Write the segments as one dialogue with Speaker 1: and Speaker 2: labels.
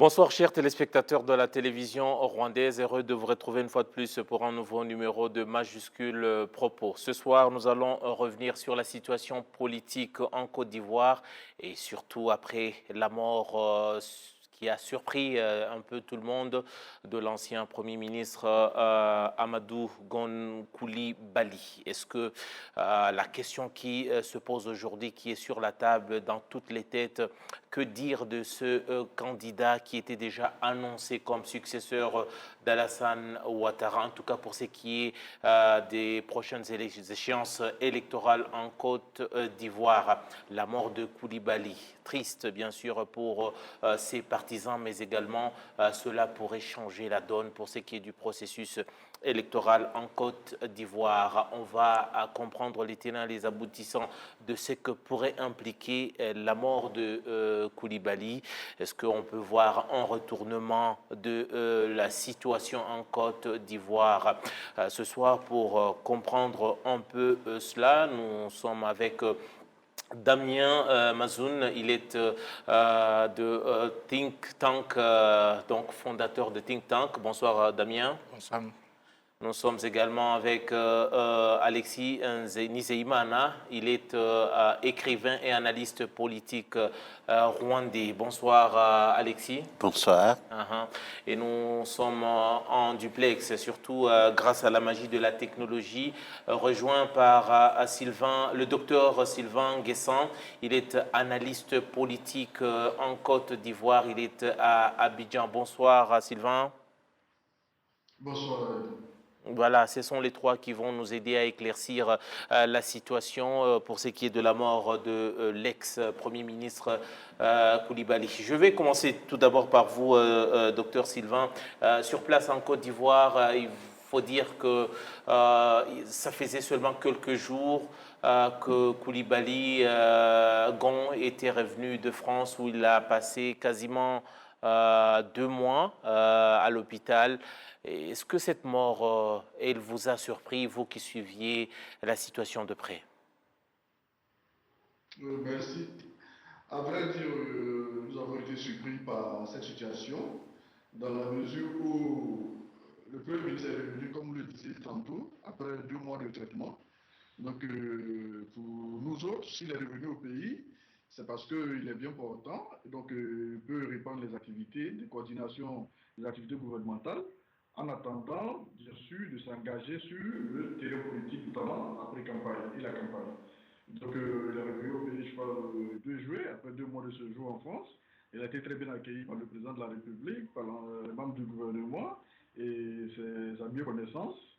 Speaker 1: Bonsoir chers téléspectateurs de la télévision rwandaise, heureux de vous retrouver une fois de plus pour un nouveau numéro de Majuscule Propos. Ce soir, nous allons revenir sur la situation politique en Côte d'Ivoire et surtout après la mort qui a surpris un peu tout le monde de l'ancien Premier ministre Amadou Gon Coulibaly. Est-ce que la question qui se pose aujourd'hui, qui est sur la table dans toutes les têtes, que dire de ce candidat qui était déjà annoncé comme successeur d'Alassane Ouattara, en tout cas pour ce qui est des prochaines échéances électorales en Côte d'Ivoire. La mort de Koulibaly, triste bien sûr pour ses partisans, mais également cela pourrait changer la donne pour ce qui est du processus électoral en Côte d'Ivoire. On va comprendre les tenants et les aboutissants de ce que pourrait impliquer la mort de Koulibaly. Est-ce qu'on peut voir un retournement de la situation en Côte d'Ivoire ce soir? Pour comprendre un peu cela, nous sommes avec Damien Mazoun. Il est de Think Tank, donc fondateur de Think Tank. Bonsoir Damien.
Speaker 2: Bonsoir.
Speaker 1: Nous sommes également avec Alexis Nizeimana. Il est écrivain et analyste politique rwandais. Bonsoir Alexis.
Speaker 3: Bonsoir.
Speaker 1: Et nous sommes en duplex, surtout grâce à la magie de la technologie, rejoint par Sylvain, le docteur Sylvain Guessant. Il est analyste politique en Côte d'Ivoire. Il est à Abidjan. Bonsoir Sylvain.
Speaker 4: Bonsoir.
Speaker 1: Voilà, ce sont les trois qui vont nous aider à éclaircir la situation pour ce qui est de la mort de l'ex-premier ministre Koulibaly. Je vais commencer tout d'abord par vous, docteur Sylvain. Sur place en Côte d'Ivoire, il faut dire que ça faisait seulement quelques jours que Koulibaly Gon était revenu de France, où il a passé quasiment 2 mois à l'hôpital. Est-ce que cette mort, elle vous a surpris, vous qui suiviez la situation de près?
Speaker 4: Merci. À vrai dire, nous avons été surpris par cette situation, dans la mesure où le Premier ministre est revenu, comme vous le disiez tantôt, après 2 mois de traitement. Donc, pour nous autres, s'il est revenu au pays, c'est parce qu'il est bien portant, donc il peut répandre les activités de coordination des activités gouvernementales, en attendant, bien sûr, de s'engager sur le terrain politique, notamment après campagne et la campagne. Donc, il est revenu au pays, je crois, le 2 juillet, après 2 mois de séjour en France. Il a été très bien accueilli par le président de la République, par les membres du gouvernement et ses amis connaissances.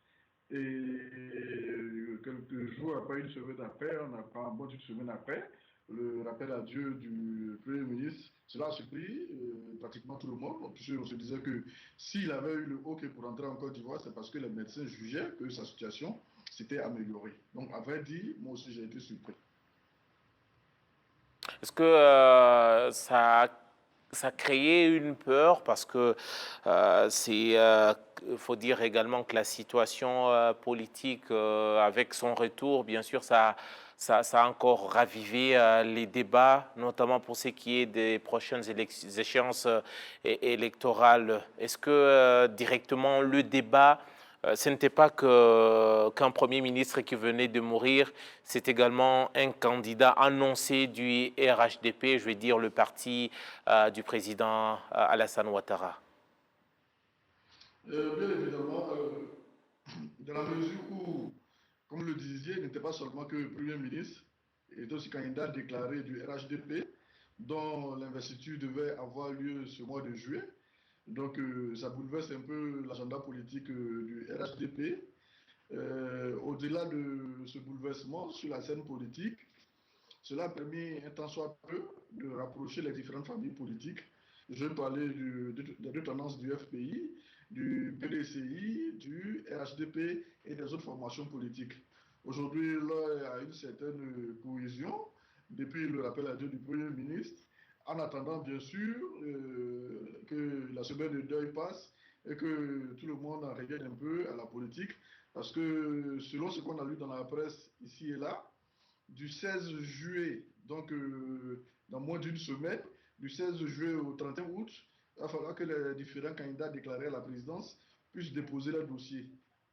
Speaker 4: Et quelques jours après, une semaine après, on apprend, bon, une semaine après, le rappel à Dieu du Premier ministre. Cela a surpris pratiquement tout le monde, puisqu'on se disait que s'il avait eu le OK pour entrer en Côte d'Ivoire, c'est parce que les médecins jugeaient que sa situation s'était améliorée. Donc, à vrai dire, moi aussi, j'ai été surpris.
Speaker 1: Est-ce que ça a créé une peur parce que faut dire également que la situation politique avec son retour, bien sûr, ça a encore ravivé les débats, notamment pour ce qui est des prochaines échéances électorales. Est-ce que directement le débat, ce n'était pas qu'un Premier ministre qui venait de mourir, c'est également un candidat annoncé du RHDP, je vais dire le parti du président Alassane Ouattara?
Speaker 4: Bien évidemment, dans la mesure où, comme vous le disiez, il n'était pas seulement que Premier ministre, il était aussi candidat déclaré du RHDP, dont l'investiture devait avoir lieu ce mois de juillet. Donc, ça bouleverse un peu l'agenda politique du RHDP. Au-delà de ce bouleversement sur la scène politique, cela a permis un tant soit peu de rapprocher les différentes familles politiques. Je vais parler des deux tendances du FPI, du PDCI, du RHDP et des autres formations politiques. Aujourd'hui, là, il y a une certaine cohésion depuis le rappel à Dieu du Premier ministre, en attendant bien sûr que la semaine de deuil passe et que tout le monde en revienne un peu à la politique, parce que selon ce qu'on a lu dans la presse ici et là, du 16 juillet, donc dans moins d'une semaine, du 16 juillet au 31 août, il va falloir que les différents candidats déclarés à la présidence puissent déposer leur dossier.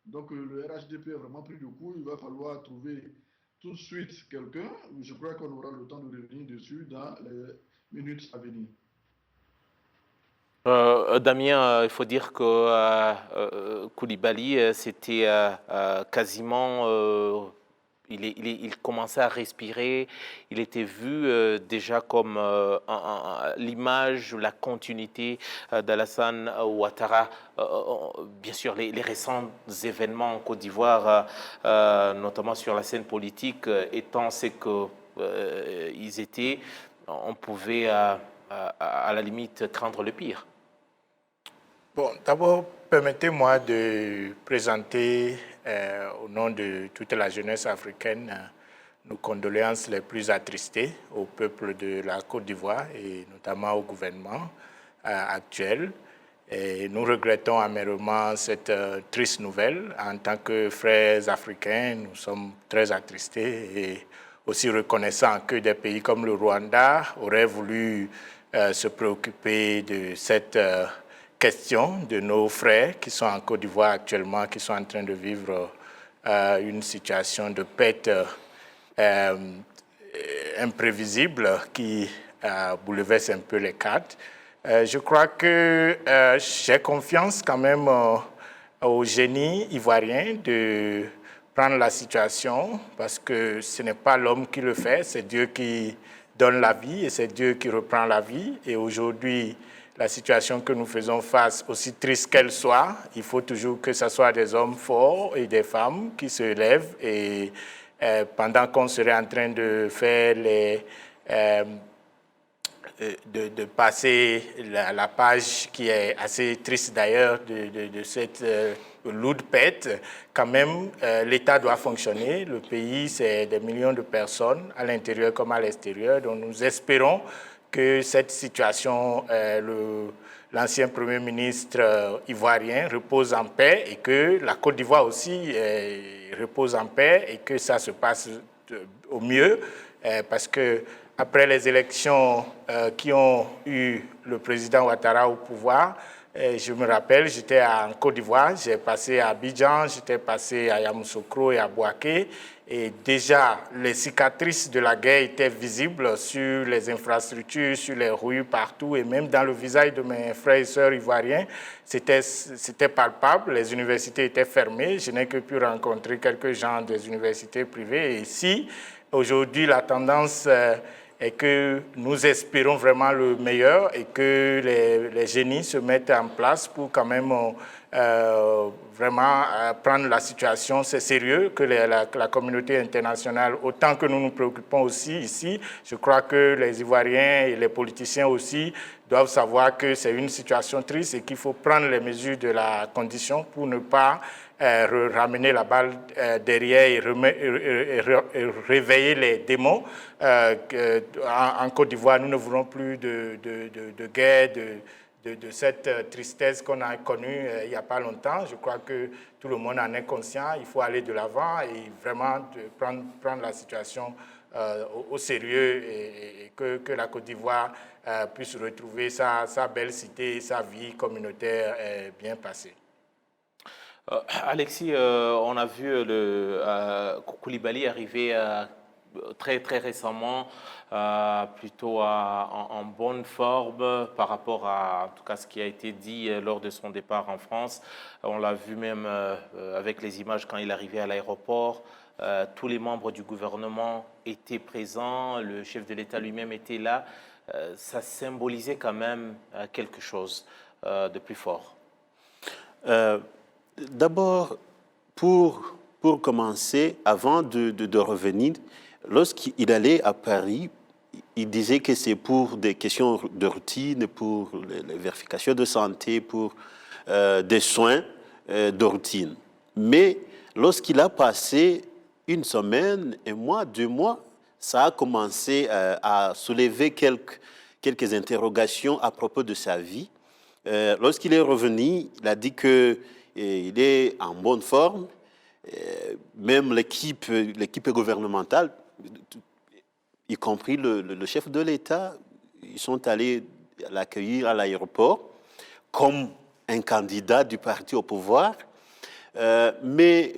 Speaker 4: Donc le RHDP est vraiment pris de court. Il va falloir trouver tout de suite quelqu'un. Je crois qu'on aura le temps de revenir dessus dans les minutes à venir.
Speaker 1: Damien, il faut dire que Koulibaly, c'était quasiment il commençait à respirer, il était vu déjà comme l'image, la continuité d'Alassane Ouattara. Bien sûr, les récents événements en Côte d'Ivoire, notamment sur la scène politique, étant ce qu'ils étaient, on pouvait à la limite craindre le pire.
Speaker 2: Bon, d'abord, permettez-moi de présenter au nom de toute la jeunesse africaine nos condoléances les plus attristées au peuple de la Côte d'Ivoire et notamment au gouvernement actuel. Et nous regrettons amèrement cette triste nouvelle. En tant que frères africains, nous sommes très attristés et aussi reconnaissants que des pays comme le Rwanda auraient voulu se préoccuper de cette question de nos frères qui sont en Côte d'Ivoire actuellement, qui sont en train de vivre une situation de perte imprévisible qui bouleverse un peu les cartes. Je crois que j'ai confiance quand même au génie ivoirien de prendre la situation parce que ce n'est pas l'homme qui le fait, c'est Dieu qui donne la vie et c'est Dieu qui reprend la vie. Et aujourd'hui, la situation que nous faisons face, aussi triste qu'elle soit, il faut toujours que ce soit des hommes forts et des femmes qui se lèvent et pendant qu'on serait en train de faire de passer la page qui est assez triste d'ailleurs de cette lourde perte, quand même l'État doit fonctionner. Le pays, c'est des millions de personnes à l'intérieur comme à l'extérieur. Donc nous espérons que cette situation, l'ancien Premier ministre ivoirien repose en paix et que la Côte d'Ivoire aussi repose en paix et que ça se passe au mieux parce que après les élections qui ont eu le président Ouattara au pouvoir, je me rappelle, j'étais en Côte d'Ivoire, j'ai passé à Abidjan, j'étais passé à Yamoussoukro et à Bouaké, et déjà les cicatrices de la guerre étaient visibles sur les infrastructures, sur les rues, partout, et même dans le visage de mes frères et sœurs ivoiriens, c'était palpable, les universités étaient fermées, je n'ai que pu rencontrer quelques gens des universités privées, et ici, aujourd'hui, la tendance et que nous espérons vraiment le meilleur et que les génies se mettent en place pour quand même vraiment prendre la situation. C'est sérieux que la communauté internationale, autant que nous nous préoccupons aussi ici, je crois que les Ivoiriens et les politiciens aussi doivent savoir que c'est une situation triste et qu'il faut prendre les mesures de la condition pour ne pas ramener la balle derrière et réveiller les démons. En Côte d'Ivoire, nous ne voulons plus de guerre, de cette tristesse qu'on a connue il n'y a pas longtemps. Je crois que tout le monde en est conscient. Il faut aller de l'avant et vraiment prendre la situation au sérieux et que la Côte d'Ivoire puisse retrouver sa belle cité, sa vie communautaire bien passée.
Speaker 1: Alexis, on a vu Koulibaly arriver très récemment, plutôt en bonne forme par rapport à en tout cas ce qui a été dit lors de son départ en France. On l'a vu même avec les images quand il arrivait à l'aéroport. Tous les membres du gouvernement étaient présents, le chef de l'État lui-même était là. Ça symbolisait quand même quelque chose de plus fort.
Speaker 3: D'abord, pour commencer, avant de revenir, lorsqu'il allait à Paris, il disait que c'est pour des questions de routine, pour les vérifications de santé, pour des soins de routine. Mais lorsqu'il a passé une semaine, un mois, 2 mois, ça a commencé à soulever quelques interrogations à propos de sa vie. Lorsqu'il est revenu, il a dit que il est en bonne forme, même l'équipe gouvernementale, y compris le chef de l'État, ils sont allés l'accueillir à l'aéroport. comme un candidat du parti au pouvoir, mais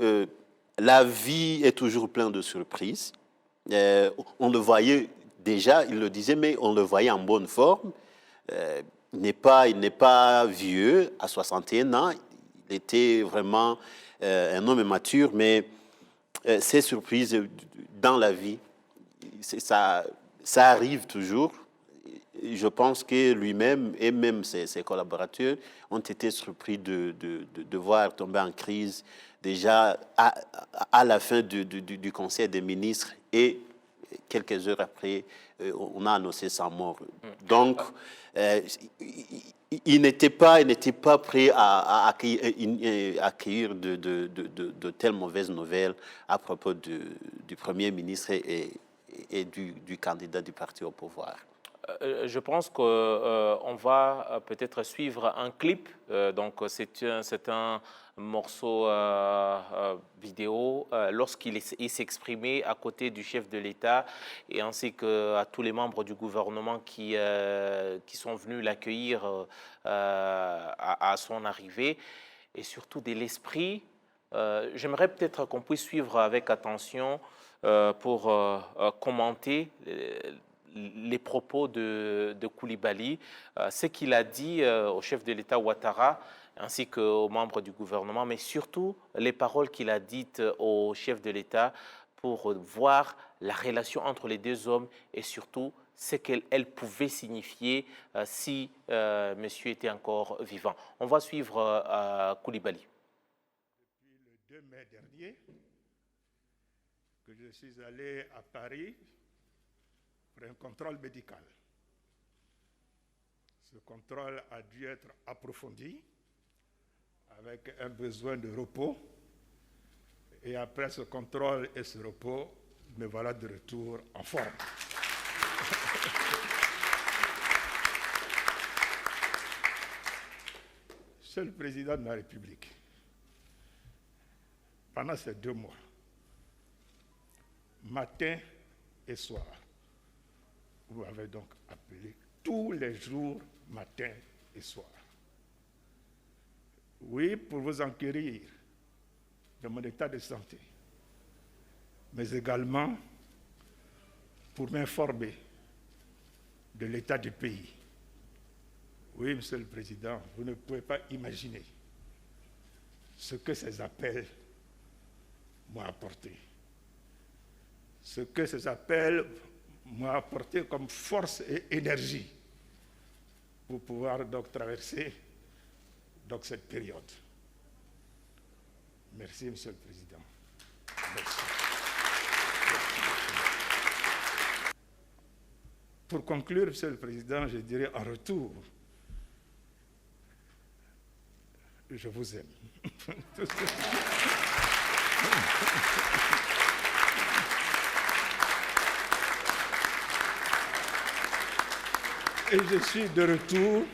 Speaker 3: la vie est toujours pleine de surprises. On le voyait déjà, il le disait, mais on le voyait en bonne forme. Il n'est pas vieux, à 61 ans, il était vraiment un homme mature, mais ces surprises dans la vie, ça arrive toujours. Je pense que lui-même et même ses collaborateurs ont été surpris de voir tomber en crise déjà à la fin du Conseil des ministres et quelques heures après, on a annoncé sa mort. Donc, il n'était pas prêt à accueillir de telles mauvaises nouvelles à propos du Premier ministre et du candidat du parti au pouvoir.
Speaker 1: Je pense qu'on va peut-être suivre un clip. Donc, c'est un morceau vidéo lorsqu'il s'exprimait à côté du chef de l'État et ainsi qu'à tous les membres du gouvernement qui sont venus l'accueillir à son arrivée. Et surtout de l'esprit. J'aimerais peut-être qu'on puisse suivre avec attention pour commenter les propos de Koulibaly, ce qu'il a dit au chef de l'État Ouattara, ainsi qu'aux membres du gouvernement, mais surtout les paroles qu'il a dites au chef de l'État pour voir la relation entre les deux hommes et surtout ce qu'elle pouvait signifier si monsieur était encore vivant. On va suivre Koulibaly.
Speaker 2: Depuis le 2 mai dernier, que je suis allé à Paris pour un contrôle médical. Ce contrôle a dû être approfondi avec un besoin de repos. Et après ce contrôle et ce repos, me voilà de retour en forme. Monsieur le Président de la République, pendant ces 2 mois, matin et soir, vous m'avez donc appelé tous les jours, matin et soir. Oui, pour vous enquérir de mon état de santé, mais également pour m'informer de l'état du pays. Oui, Monsieur le Président, vous ne pouvez pas imaginer ce que ces appels m'ont apporté. Ce que ces appels m'ont apporté comme force et énergie pour pouvoir donc traverser donc cette période. Merci, Monsieur le Président. Merci. Pour conclure, Monsieur le Président, je dirais en retour, je vous aime. Et je suis de retour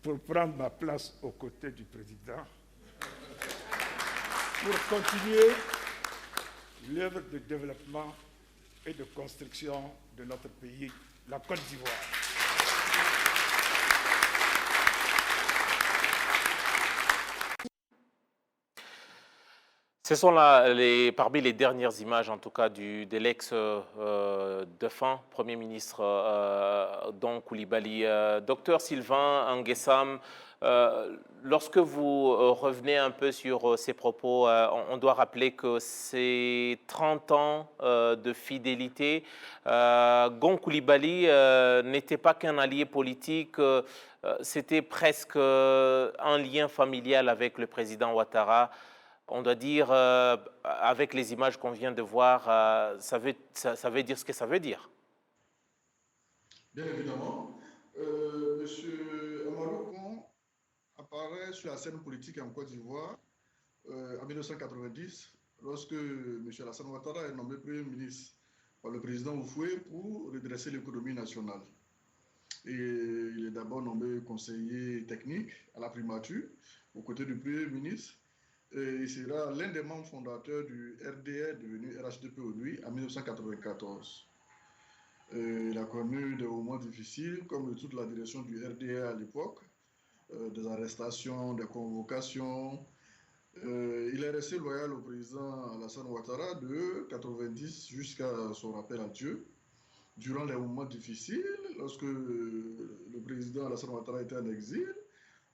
Speaker 2: pour prendre ma place aux côtés du Président pour continuer l'œuvre de développement et de construction de notre pays, la Côte d'Ivoire.
Speaker 1: Ce sont parmi les dernières images, en tout cas, de l'ex-défunt Premier ministre Don Koulibaly. Docteur Sylvain Nguessam, lorsque vous revenez un peu sur ces propos, on doit rappeler que c'est 30 ans de fidélité. Gon Koulibaly n'était pas qu'un allié politique, c'était presque un lien familial avec le président Ouattara. On doit dire, avec les images qu'on vient de voir, ça veut dire ce que ça veut dire.
Speaker 4: Bien évidemment. Monsieur Amadou Kon apparaît sur la scène politique en Côte d'Ivoire en 1990, lorsque M. Alassane Ouattara est nommé Premier ministre par le président Oufoué pour redresser l'économie nationale. Et il est d'abord nommé conseiller technique à la primature, aux côtés du Premier ministre. Et il sera l'un des membres fondateurs du RDR, devenu RHDP aujourd'hui, en 1994. Il a connu des moments difficiles, comme toute la direction du RDR à l'époque, des arrestations, des convocations. Il est resté loyal au président Alassane Ouattara de 90 jusqu'à son rappel à Dieu. Durant les moments difficiles, lorsque le président Alassane Ouattara était en exil,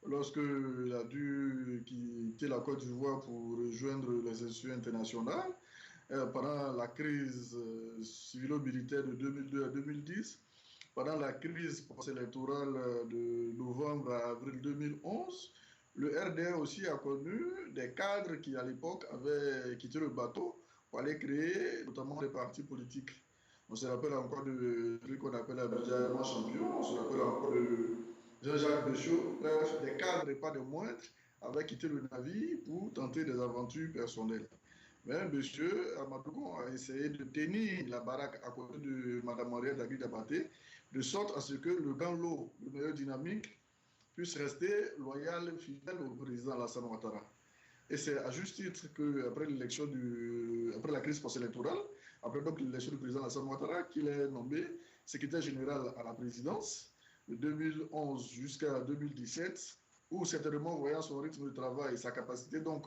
Speaker 4: lorsqu'il a dû quitter la Côte d'Ivoire pour rejoindre les institutions internationales, pendant la crise civilo-militaire de 2002 à 2010, pendant la crise post-électorale de novembre à avril 2011, le RDR aussi a connu des cadres qui, à l'époque, avaient quitté le bateau pour aller créer notamment des partis politiques. On se rappelle encore de celui qu'on appelle Abidjan Champion, on se rappelle encore de Jean-Jacques Béchaud, bref, des cadres et pas de moindres avaient quitté le navire pour tenter des aventures personnelles. Mais M. Amadou a essayé de tenir la baraque à côté de Mme Maria Dagui Dabaté, de sorte à ce que le grand lot, le meilleur dynamique, puisse rester loyal, fidèle au président Alassane Ouattara. Et c'est à juste titre qu'après après la crise post-électorale, après donc l'élection du président Alassane Ouattara, qu'il est nommé secrétaire général à la présidence de 2011 jusqu'à 2017, où certainement, voyant son rythme de travail et sa capacité donc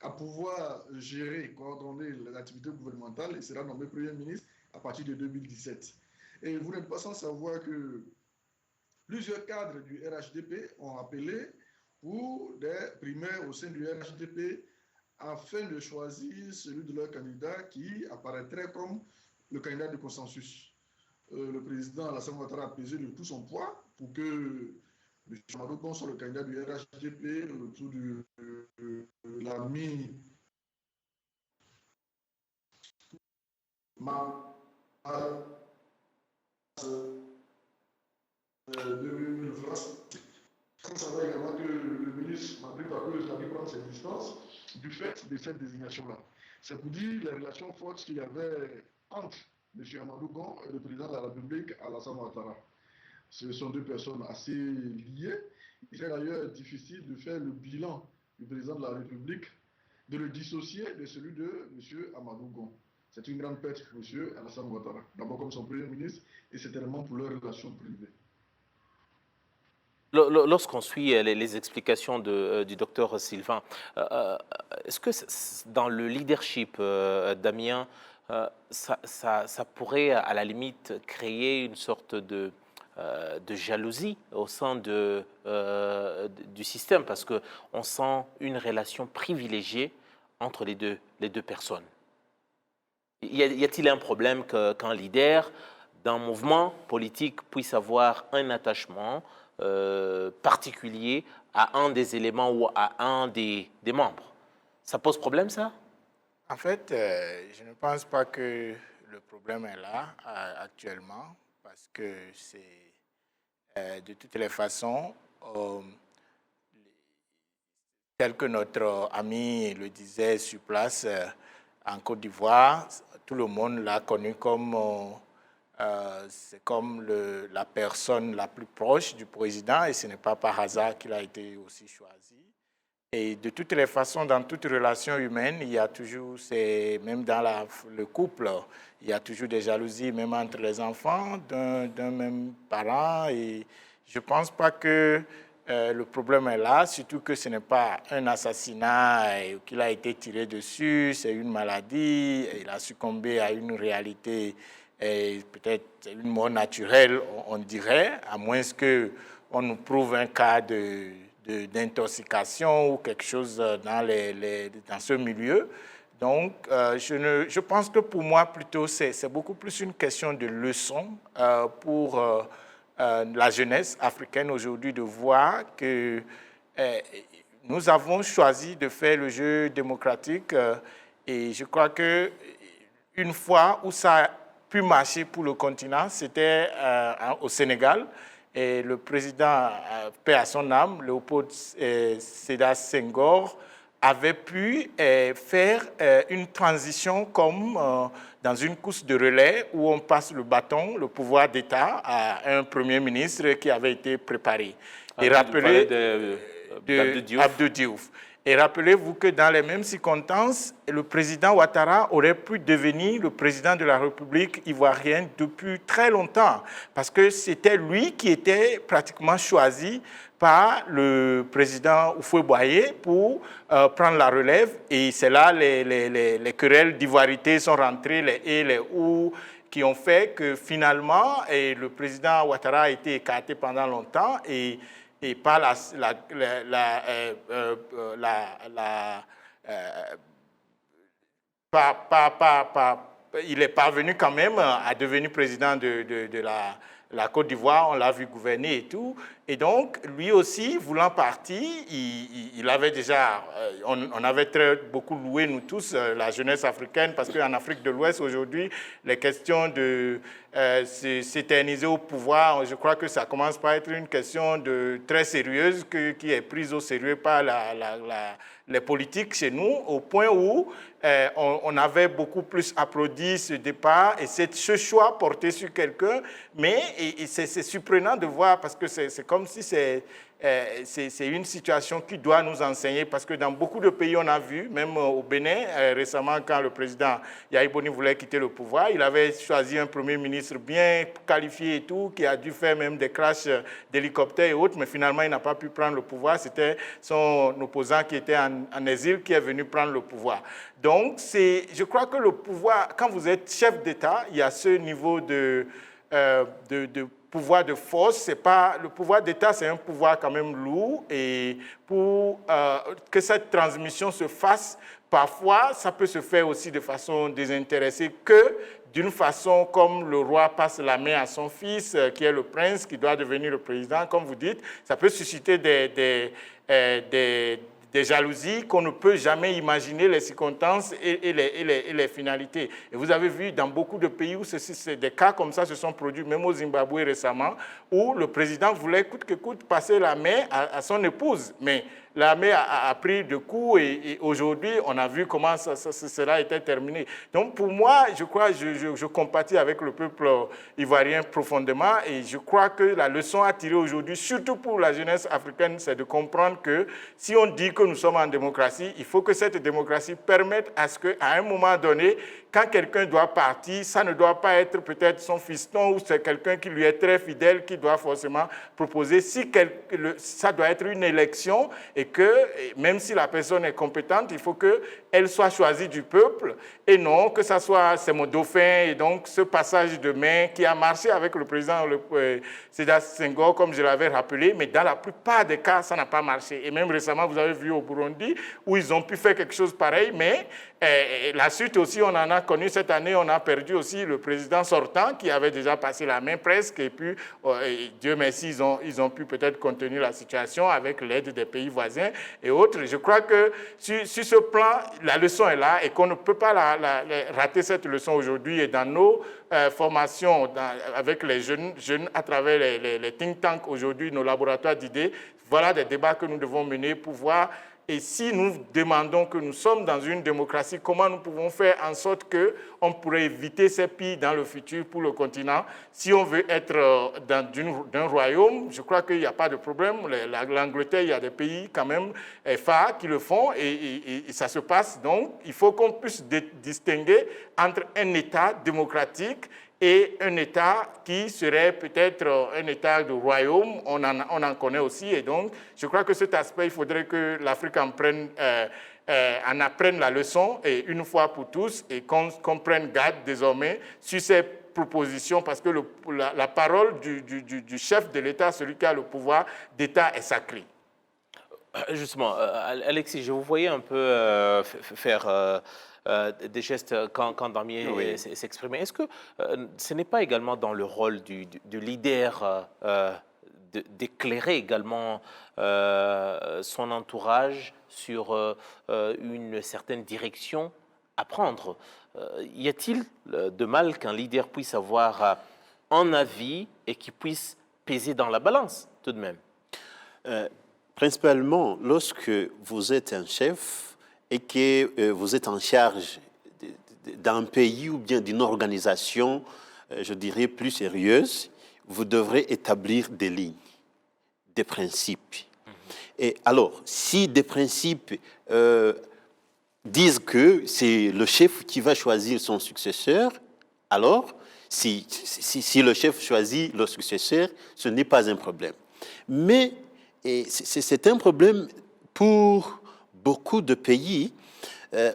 Speaker 4: à pouvoir gérer, coordonner l'activité gouvernementale, il sera nommé Premier ministre à partir de 2017. Et vous n'êtes pas sans savoir que plusieurs cadres du RHDP ont appelé pour des primaires au sein du RHDP afin de choisir celui de leur candidat qui apparaîtrait comme le candidat de consensus. Le président Alassane Ouattara a pesé de tout son poids pour que M. Amadou soit le candidat du RHDP, le retour de l'ami de France. On savait également que le ministre Mabry Bakouz a dû prendre ses distances du fait de cette désignation-là. C'est pour dire les relations fortes qu'il y avait entre M. Amadou Gon et le président de la République, Alassane Ouattara. Ce sont deux personnes assez liées. Il est d'ailleurs difficile de faire le bilan du président de la République, de le dissocier de celui de M. Amadou Gon. C'est une grande perte pour M. Alassane Ouattara, d'abord comme son Premier ministre et certainement pour leurs relations privées.
Speaker 1: Lorsqu'on suit les explications du docteur Sylvain, est-ce que dans le leadership, Damien, ça pourrait à la limite créer une sorte de jalousie au sein du système, parce qu'on sent une relation privilégiée entre les deux personnes? Y a-t-il un problème qu'un leader d'un mouvement politique puisse avoir un attachement particulier à un des éléments ou à un des membres? Ça pose problème, ça?
Speaker 2: En fait, je ne pense pas que le problème est là actuellement, parce que c'est de toutes les façons, tel que notre ami le disait sur place en Côte d'Ivoire, tout le monde l'a connu comme c'est comme la personne la plus proche du président, et ce n'est pas par hasard qu'il a été aussi choisi. Et de toutes les façons, dans toute relation humaine, il y a toujours, même dans le couple, il y a toujours des jalousies, même entre les enfants d'un même parent. Et je ne pense pas que le problème est là, surtout que ce n'est pas un assassinat qu'il a été tiré dessus, c'est une maladie, il a succombé à une réalité, peut-être une mort naturelle, on dirait, à moins qu'on nous prouve un cas d'intoxication ou quelque chose dans ce milieu. Donc, je pense que pour moi, plutôt, c'est beaucoup plus une question de leçon pour la jeunesse africaine aujourd'hui, de voir que nous avons choisi de faire le jeu démocratique et je crois qu'une fois où ça a pu marcher pour le continent, c'était au Sénégal. Et le président, paix à son âme, Léopold Sédar Senghor, avait pu faire une transition comme dans une course de relais où on passe le bâton, le pouvoir d'État, à un Premier ministre qui avait été préparé. Et rappelez Abdou Diouf. Et rappelez-vous que dans les mêmes circonstances, le président Ouattara aurait pu devenir le président de la République ivoirienne depuis très longtemps, parce que c'était lui qui était pratiquement choisi par le président Houphouët-Boigny pour prendre la relève. Et c'est là les querelles d'ivoirité sont rentrées, les et les ou, qui ont fait que finalement, le président Ouattara a été écarté pendant longtemps et par il est parvenu quand même à devenir président de la Côte d'Ivoire, on l'a vu gouverner et tout. Et donc, lui aussi, voulant partir, il avait déjà, on avait beaucoup loué, nous tous, la jeunesse africaine, parce qu'en Afrique de l'Ouest, aujourd'hui, les questions de s'éterniser au pouvoir, je crois que ça commence par être une question très sérieuse qui est prise au sérieux par les politiques chez nous, au point où on avait beaucoup plus applaudi ce départ et ce choix porté sur quelqu'un, mais c'est surprenant de voir parce que c'est comme si c'est une situation qui doit nous enseigner parce que dans beaucoup de pays, on a vu, même au Bénin, récemment, quand le président Yahi Boni voulait quitter le pouvoir, il avait choisi un premier ministre bien qualifié et tout, qui a dû faire même des crashs d'hélicoptères et autres, mais finalement, il n'a pas pu prendre le pouvoir. C'était son opposant qui était en exil qui est venu prendre le pouvoir. Donc, je crois que le pouvoir, quand vous êtes chef d'État, il y a ce niveau de pouvoir de force. C'est pas, le pouvoir d'État, c'est un pouvoir quand même lourd. Et pour que cette transmission se fasse, parfois, ça peut se faire aussi de façon désintéressée que d'une façon comme le roi passe la main à son fils, qui est le prince, qui doit devenir le président, comme vous dites. Ça peut susciter des jalousies qu'on ne peut jamais imaginer les circonstances et les finalités. Et vous avez vu dans beaucoup de pays où des cas comme ça se sont produits, même au Zimbabwe récemment, où le président voulait coûte que coûte passer la main à son épouse. Mais la main a pris de coups et aujourd'hui, on a vu comment cela était terminé. Donc pour moi, je crois, je compatis avec le peuple ivoirien profondément et je crois que la leçon à tirer aujourd'hui, surtout pour la jeunesse africaine, c'est de comprendre que si on dit que nous sommes en démocratie, il faut que cette démocratie permette à ce qu'à un moment donné, quand quelqu'un doit partir, ça ne doit pas être peut-être son fiston ou c'est quelqu'un qui lui est très fidèle qui doit forcément proposer. Ça doit être une élection et que même si la personne est compétente, il faut qu'elle soit choisie du peuple et non que ça soit c'est mon dauphin. Et donc ce passage de main qui a marché avec le président Sédar Senghor, comme je l'avais rappelé, mais dans la plupart des cas, ça n'a pas marché. Et même récemment, vous avez vu au Burundi où ils ont pu faire quelque chose pareil, mais la suite aussi, on en a connu cette année, on a perdu aussi le président sortant qui avait déjà passé la main presque et puis, Dieu merci, ils ont pu peut-être contenir la situation avec l'aide des pays voisins et autres. Je crois que sur ce plan, la leçon est là et qu'on ne peut pas rater cette leçon aujourd'hui et dans nos formations avec les jeunes à travers les think tanks aujourd'hui, nos laboratoires d'idées, voilà des débats que nous devons mener pour voir. Et si nous demandons que nous sommes dans une démocratie, comment nous pouvons faire en sorte qu'on pourrait éviter ces pires dans le futur pour le continent? Si on veut être d'un royaume, je crois qu'il n'y a pas de problème. L'Angleterre, il y a des pays quand même phares qui le font et ça se passe. Donc, il faut qu'on puisse distinguer entre un État démocratique et un État qui serait peut-être un État de royaume, on en connaît aussi. Et donc, je crois que cet aspect, il faudrait que l'Afrique en apprenne la leçon, et une fois pour tous, et qu'on prenne garde désormais sur ces propositions, parce que la parole du chef de l'État, celui qui a le pouvoir d'État, est sacrée.
Speaker 1: Justement, Alexis, je vous voyais un peu faire des gestes quand Damier s'exprimait. Est-ce que ce n'est pas également dans le rôle du leader d'éclairer également son entourage sur une certaine direction à prendre? Y a-t-il de mal qu'un leader puisse avoir un avis et qui puisse peser dans la balance tout de même?
Speaker 3: Principalement, lorsque vous êtes un chef et que vous êtes en charge d'un pays ou bien d'une organisation, je dirais, plus sérieuse, vous devrez établir des lignes, des principes. Et alors, si des principes disent que c'est le chef qui va choisir son successeur, alors, si le chef choisit le successeur, ce n'est pas un problème. Mais Et c'est un problème pour beaucoup de pays.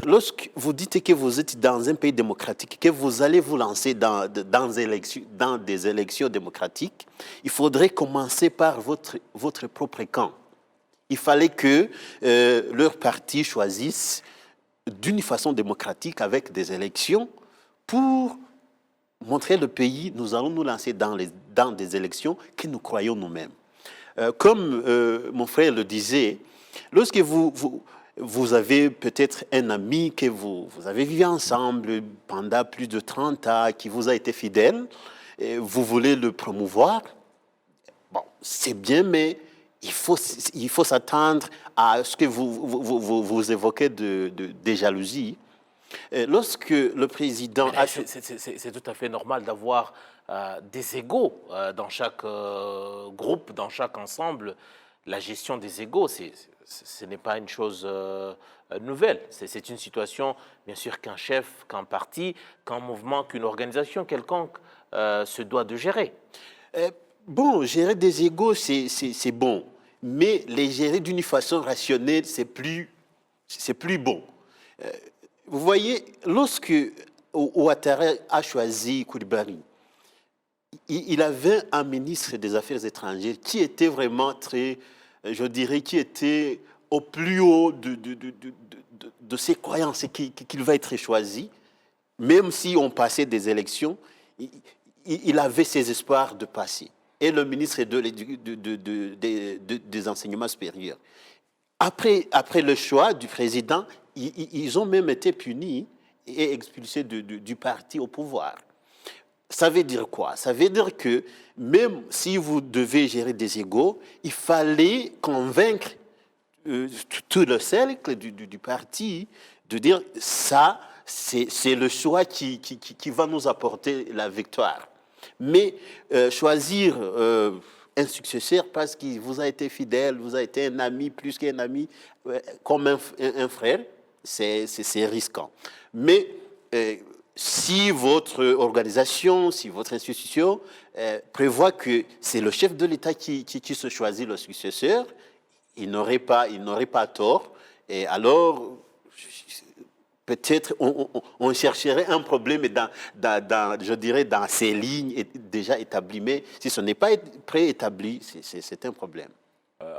Speaker 3: Lorsque vous dites que vous êtes dans un pays démocratique, que vous allez vous lancer dans des élections démocratiques, il faudrait commencer par votre propre camp. Il fallait que leur parti choisisse d'une façon démocratique avec des élections pour montrer le pays, nous allons nous lancer dans des élections que nous croyons nous-mêmes. Comme mon frère le disait, lorsque vous avez peut-être un ami que vous avez vécu ensemble pendant plus de 30 ans, qui vous a été fidèle, et vous voulez le promouvoir, bon, c'est bien, mais il faut s'attendre à ce que vous évoquez des jalousies. Lorsque le président...
Speaker 1: C'est tout à fait normal d'avoir des égos dans chaque groupe, dans chaque ensemble. La gestion des égos, ce n'est pas une chose nouvelle. C'est une situation, bien sûr, qu'un chef, qu'un parti, qu'un mouvement, qu'une organisation quelconque se doit de gérer.
Speaker 3: Bon, gérer des égos, c'est bon. Mais les gérer d'une façon rationnelle, c'est plus bon. Vous voyez, lorsque Ouattara a choisi Coulibaly, il avait un ministre des Affaires étrangères qui était vraiment très, je dirais, qui était au plus haut de ses croyances qu'il va être choisi. Même si on passait des élections, il avait ses espoirs de passer. Et le ministre des Enseignements supérieurs. Après le choix du président, ils ont même été punis et expulsés du parti au pouvoir. Ça veut dire quoi? Ça veut dire que même si vous devez gérer des égos, il fallait convaincre tout le cercle du parti de dire ça, c'est le choix qui va nous apporter la victoire. Mais choisir un successeur parce qu'il vous a été fidèle, vous a été un ami plus qu'un ami, comme un frère, c'est risquant. Mais si votre organisation, si votre institution prévoit que c'est le chef de l'État qui se choisit le successeur, il n'aurait pas tort. Et alors, peut-être on chercherait un problème je dirais, dans ces lignes déjà établies. Mais si ce n'est pas préétabli, c'est un problème.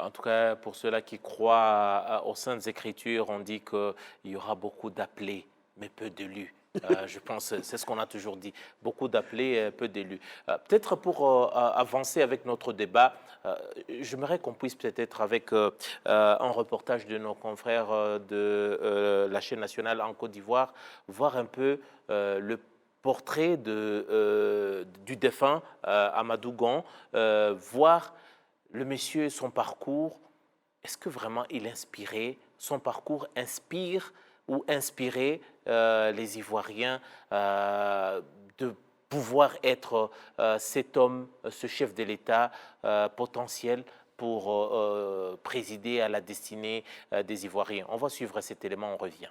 Speaker 1: En tout cas, pour ceux-là qui croient aux Saintes Écritures, on dit qu'il y aura beaucoup d'appelés, mais peu d'élus. Je pense, c'est ce qu'on a toujours dit, beaucoup d'appelés, peu d'élus. Peut-être pour avancer avec notre débat, j'aimerais qu'on puisse peut-être avec un reportage de nos confrères de la chaîne nationale en Côte d'Ivoire, voir un peu le portrait du défunt Amadou Gon, voir le monsieur, son parcours. Est-ce que vraiment il inspirait, son parcours inspire ou inspirer les Ivoiriens de pouvoir être cet homme, ce chef de l'État potentiel pour présider à la destinée des Ivoiriens. On va suivre cet élément, on revient.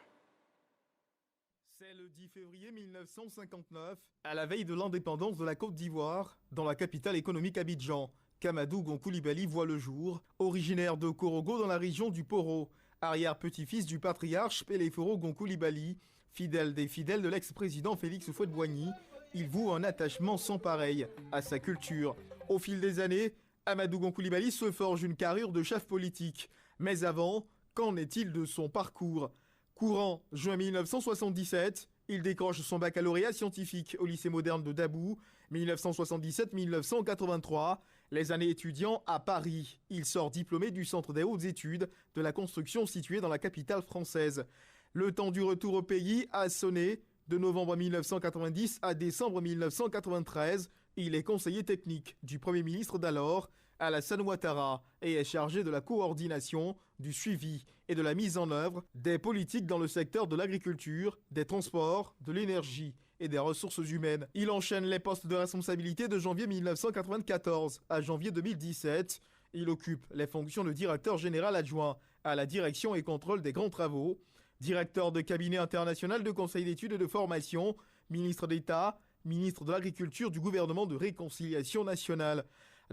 Speaker 5: C'est le 10 février 1959, à la veille de l'indépendance de la Côte d'Ivoire, dans la capitale économique Abidjan, qu'Amadou Gon Coulibaly voit le jour, originaire de Korogo dans la région du Poro, arrière-petit-fils du patriarche Péléforo Gon Coulibaly, fidèle des fidèles de l'ex-président Félix Houphouët-Boigny, il voue un attachement sans pareil à sa culture. Au fil des années, Amadou Gon Coulibaly se forge une carrure de chef politique. Mais avant, qu'en est-il de son parcours? Courant juin 1977, il décroche son baccalauréat scientifique au lycée moderne de Dabou. 1977-1983, les années étudiants à Paris. Il sort diplômé du Centre des hautes études de la construction situé dans la capitale française. Le temps du retour au pays a sonné. De novembre 1990 à décembre 1993, il est conseiller technique du Premier ministre d'alors, Alassane Ouattara, et est chargé de la coordination, du suivi et de la mise en œuvre des politiques dans le secteur de l'agriculture, des transports, de l'énergie et des ressources humaines. Il enchaîne les postes de responsabilité de janvier 1994 à janvier 2017. Il occupe les fonctions de directeur général adjoint à la direction et contrôle des grands travaux, directeur de cabinet international de conseil d'études et de formation, ministre d'État, ministre de l'Agriculture du gouvernement de réconciliation nationale.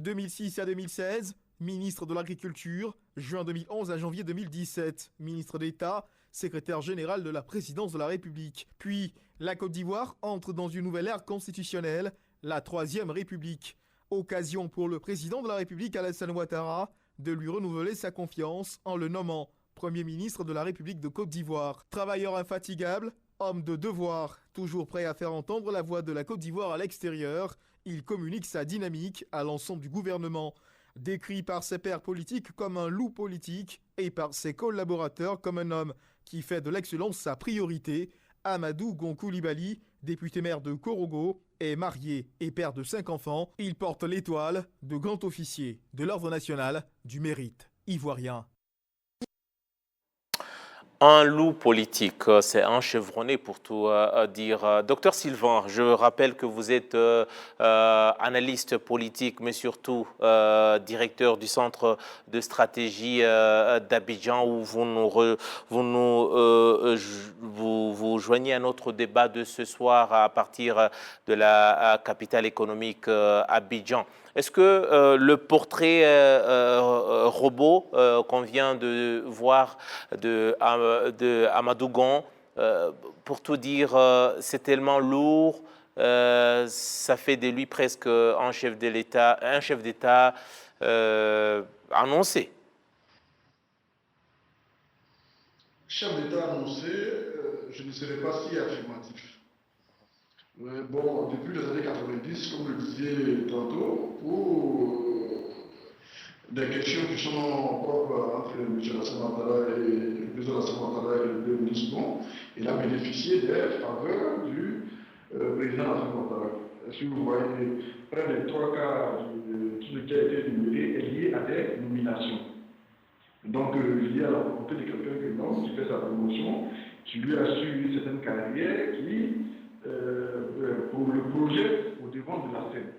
Speaker 5: 2006 à 2016, ministre de l'Agriculture, juin 2011 à janvier 2017, ministre d'État, secrétaire général de la présidence de la République. Puis, la Côte d'Ivoire entre dans une nouvelle ère constitutionnelle, la Troisième République. Occasion pour le président de la République, Alassane Ouattara, de lui renouveler sa confiance en le nommant Premier ministre de la République de Côte d'Ivoire. Travailleur infatigable, homme de devoir, toujours prêt à faire entendre la voix de la Côte d'Ivoire à l'extérieur, il communique sa dynamique à l'ensemble du gouvernement. Décrit par ses pairs politiques comme un loup politique et par ses collaborateurs comme un homme qui fait de l'excellence sa priorité, Amadou Gon Coulibaly, député maire de Korogo, est marié et père de 5 enfants. Il porte l'étoile de grand officier de l'Ordre national du mérite ivoirien.
Speaker 1: Un loup politique, c'est un chevronné pour tout dire. Docteur Sylvain, je rappelle que vous êtes analyste politique, mais surtout directeur du centre de stratégie d'Abidjan, où vous joignez à notre débat de ce soir à partir de la capitale économique Abidjan. Est-ce que le portrait robot qu'on vient de voir de Amadou Gon, pour tout dire, c'est tellement lourd, ça fait de lui presque un chef d'État annoncé.
Speaker 4: Chef d'État annoncé, je ne serais pas si affirmatif. Bon, depuis les années 90, comme le disiez tantôt, pour des questions qui sont propres entre M. Alassane Ouattara et le président Alassane Ouattara et le Premier ministre Gon, il a bénéficié des faveurs du président Alassane Ouattara. Si vous voyez, près des 3 quarts de tout ce qui a été énuméré est lié à des nominations. Donc, lié à la volonté de quelqu'un qui fait sa promotion, qui lui assure une certaine carrière, qui pour le projet au devant de la scène.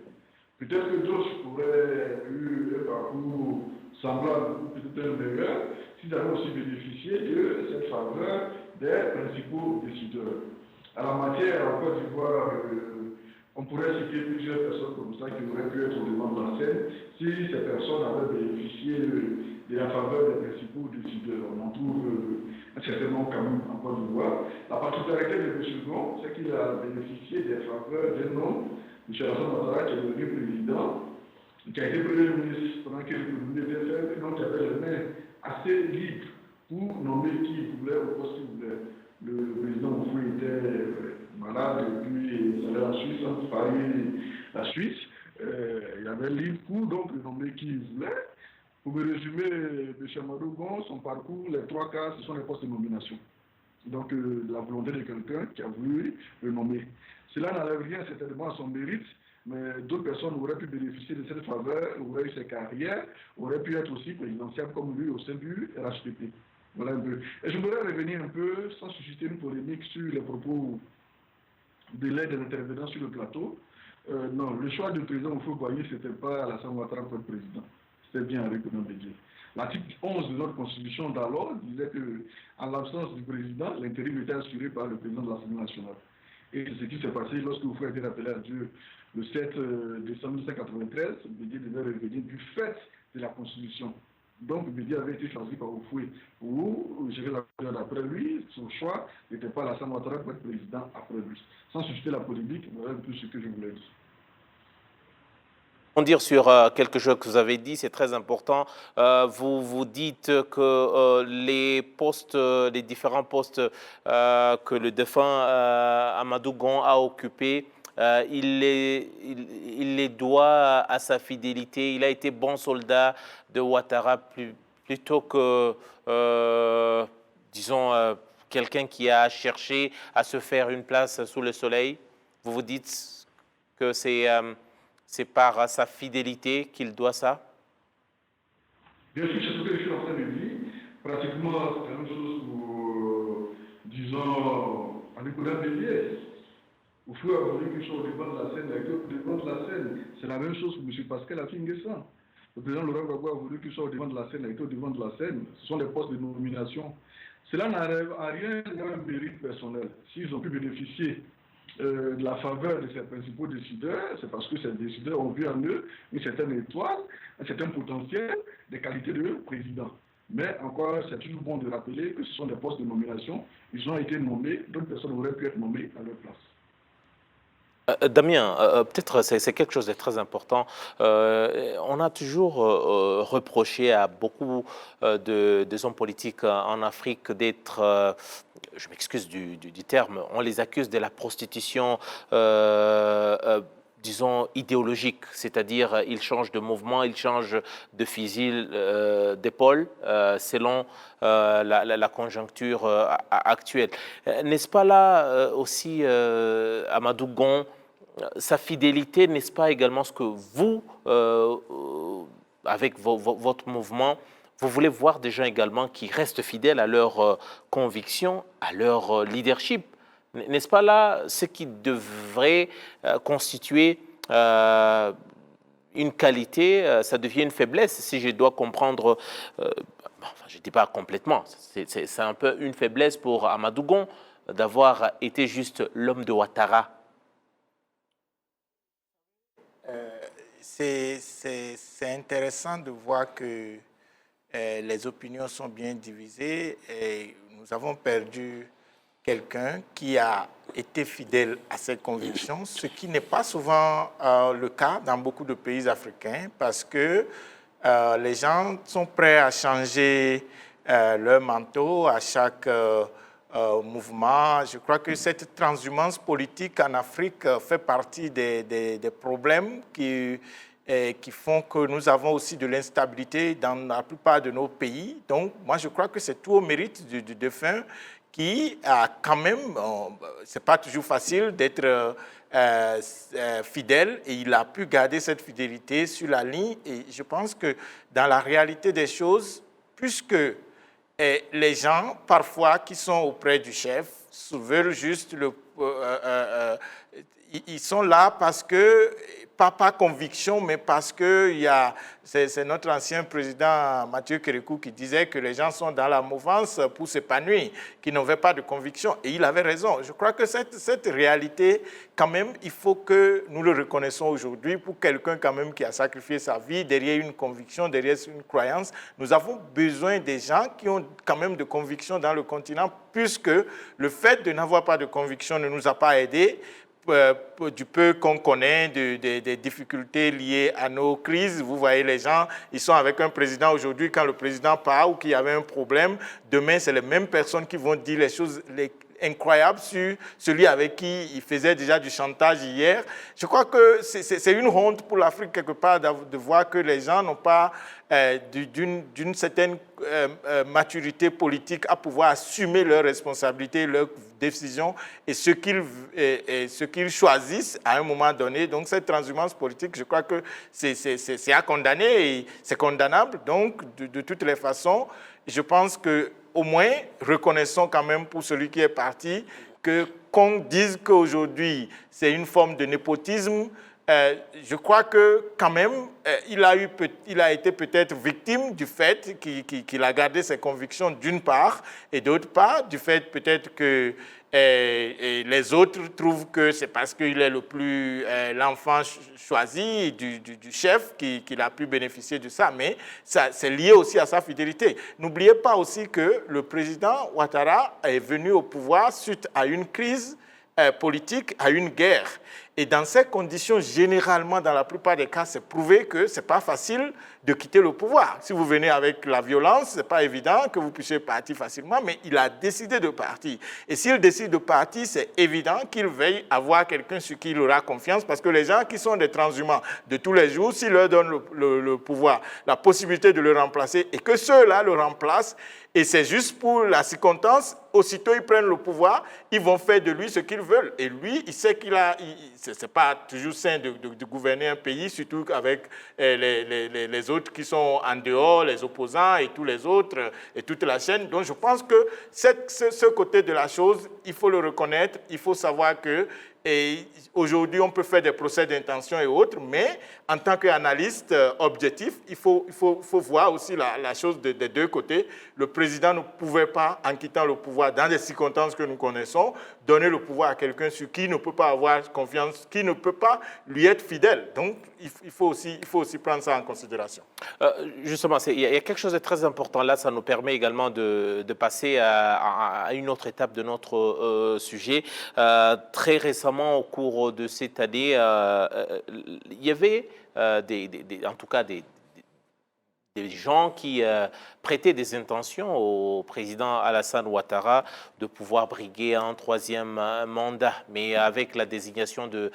Speaker 4: Peut-être que d'autres pourraient eu un parcours semblable ou peut-être meilleur s'ils avaient aussi bénéficié de cette faveur des principaux décideurs. À la matière, en Côte d'Ivoire, on pourrait citer plusieurs personnes comme ça qui auraient pu être au devant de la scène si ces personnes avaient bénéficié de la faveur des principaux décideurs. On en trouve un certain nombre quand même en Côte d'Ivoire. La particularité de M. Gon, c'est qu'il a bénéficié des faveurs d'un homme, M. Alassane Ouattara, qui est devenu président, qui a été Premier ministre pendant que l'économie était faible, donc il avait les mains assez libres pour nommer qui il voulait au poste qu'il voulait. Le président Oufou était malade et puis il allait en Suisse, en Paris, la Suisse. Il avait libre pour donc nommer qui il voulait. Pour me résumer, M. Amadou Gon, son parcours, les 3 quarts, ce sont les postes de nomination. Donc la volonté de quelqu'un qui a voulu le nommer. Cela n'enlève rien certainement à son mérite, mais d'autres personnes auraient pu bénéficier de cette faveur, auraient eu ses carrières, auraient pu être aussi présidentielles comme lui au sein du RHDP. Voilà un peu. Et je voudrais revenir un peu, sans susciter une polémique, sur les propos de l'aide des intervenants sur le plateau. Non, le choix du président Oufou-Boigny, ce n'était pas Alassane Ouattara pour être président. C'était bien Henri Konan Bédié. L'article 11 de notre constitution d'alors disait qu'en l'absence du président, l'intérim était assuré par le président de l'Assemblée nationale. Et c'est ce qui s'est passé lorsque Oufou a été rappelé à Dieu le 7 décembre 1993. Bédié devait revenir du fait de la constitution. Donc Bédié avait été choisi par Oufoué pour gérer la période après lui. Son choix n'était pas Alassane Ouattara pour être président après lui. Sans susciter la polémique, voilà un peu ce que je voulais dire.
Speaker 1: Dire sur quelque chose que vous avez dit, c'est très important. Vous dites que les différents postes que le défunt Amadou Gon a occupés, il les doit à sa fidélité. Il a été bon soldat de Ouattara plutôt que, disons, quelqu'un qui a cherché à se faire une place sous le soleil. Vous dites que c'est par sa fidélité qu'il doit ça?
Speaker 4: Bien sûr, c'est ce que je suis en train de dire. Pratiquement, c'est la même chose pour, disons, Henri Konan Bédié. Oufou a voulu qu'il soit au devant de la scène, il a été au devant de la scène. C'est la même chose pour M. Pascal Affi-N'Guessan. Le président Laurent Gbagbo a voulu qu'il soit au devant de la scène, il a été au devant de la scène. Ce sont des postes de nomination. Cela n'arrive à rien d'un mérite personnel. S'ils ont pu bénéficier de la faveur de ses principaux décideurs, c'est parce que ces décideurs ont vu en eux une certaine étoile, un certain potentiel, des qualités de président. Mais encore, c'est toujours bon de rappeler que ce sont des postes de nomination. Ils ont été nommés, d'autres personnes auraient pu être nommées à leur place.
Speaker 1: Damien, peut-être c'est quelque chose de très important. On a toujours reproché à beaucoup de hommes politiques en Afrique d'être, je m'excuse du terme, on les accuse de la prostitution, disons, idéologique, c'est-à-dire ils changent de mouvement, ils changent de fusil d'épaule selon la conjoncture actuelle. N'est-ce pas là aussi, Amadou Gon, sa fidélité, n'est-ce pas également ce que vous, avec votre mouvement, vous voulez voir des gens également qui restent fidèles à leurs convictions, à leur leadership? N'est-ce pas là ce qui devrait constituer une qualité, ça devient une faiblesse, si je dois comprendre, je ne dis pas complètement, c'est un peu une faiblesse pour Amadou Gon d'avoir été juste l'homme de Ouattara.
Speaker 2: C'est intéressant de voir que les opinions sont bien divisées et nous avons perdu quelqu'un qui a été fidèle à ses convictions, ce qui n'est pas souvent le cas dans beaucoup de pays africains parce que les gens sont prêts à changer leur manteau à chaque mouvement. Je crois que cette transhumance politique en Afrique fait partie des problèmes qui font que nous avons aussi de l'instabilité dans la plupart de nos pays. Donc, moi, je crois que c'est tout au mérite du défunt qui a quand même, c'est pas toujours facile d'être fidèle et il a pu garder cette fidélité sur la ligne. Et je pense que dans la réalité des choses, puisque les gens, parfois, qui sont auprès du chef, veulent juste ils sont là parce que, pas par conviction, mais parce que c'est notre ancien président Mathieu Kérékou qui disait que les gens sont dans la mouvance pour s'épanouir, qui n'avaient pas de conviction. Et il avait raison. Je crois que cette réalité, quand même, il faut que nous le reconnaissons aujourd'hui pour quelqu'un quand même qui a sacrifié sa vie derrière une conviction, derrière une croyance. Nous avons besoin des gens qui ont quand même de conviction dans le continent, puisque le fait de n'avoir pas de conviction ne nous a pas aidés. Du peu qu'on connaît, des difficultés liées à nos crises. Vous voyez, les gens, ils sont avec un président aujourd'hui, quand le président part ou qu'il y avait un problème, demain, c'est les mêmes personnes qui vont dire les choses incroyables sur celui avec qui il faisait déjà du chantage hier. Je crois que c'est une honte pour l'Afrique, quelque part, de voir que les gens n'ont pas d'une certaine maturité politique à pouvoir assumer leurs responsabilités, leurs décisions et ce qu'ils choisissent à un moment donné. Donc cette transhumance politique, je crois que c'est à condamner et c'est condamnable. Donc de toutes les façons, je pense qu'au moins reconnaissons quand même pour celui qui est parti qu'on dise qu'aujourd'hui c'est une forme de népotisme. Je crois que quand même, il a été peut-être victime du fait qu'il a gardé ses convictions d'une part, et d'autre part, du fait peut-être que les autres trouvent que c'est parce qu'il est l'enfant choisi du chef qu'il a pu bénéficier de ça, mais c'est lié aussi à sa fidélité. N'oubliez pas aussi que le président Ouattara est venu au pouvoir suite à une crise politique, à une guerre. Et dans ces conditions, généralement, dans la plupart des cas, c'est prouvé que ce n'est pas facile de quitter le pouvoir. Si vous venez avec la violence, ce n'est pas évident que vous puissiez partir facilement, mais il a décidé de partir. Et s'il décide de partir, c'est évident qu'il veille avoir quelqu'un sur qui il aura confiance, parce que les gens qui sont des transhumants de tous les jours, s'il leur donne le pouvoir, la possibilité de le remplacer, et que ceux-là le remplacent, et c'est juste pour la circonstance, aussitôt ils prennent le pouvoir, ils vont faire de lui ce qu'ils veulent. Et lui, il sait c'est pas toujours sain de gouverner un pays, surtout avec les autres qui sont en dehors, les opposants et tous les autres, et toute la chaîne. Donc je pense que ce côté de la chose, il faut le reconnaître, il faut savoir que Et aujourd'hui, on peut faire des procès d'intention et autres, mais en tant qu'analyste objectif, il faut voir aussi la chose des deux côtés. Le président ne pouvait pas, en quittant le pouvoir dans les circonstances que nous connaissons, donner le pouvoir à quelqu'un sur qui il ne peut pas avoir confiance, qui ne peut pas lui être fidèle. Donc, il faut aussi prendre ça en considération.
Speaker 1: Justement, il y a quelque chose de très important là, ça nous permet également de passer à une autre étape de notre sujet. Très récemment, au cours de cette année, il y avait en tout cas des gens qui prêtaient des intentions au président Alassane Ouattara de pouvoir briguer un troisième mandat. Mais avec la désignation de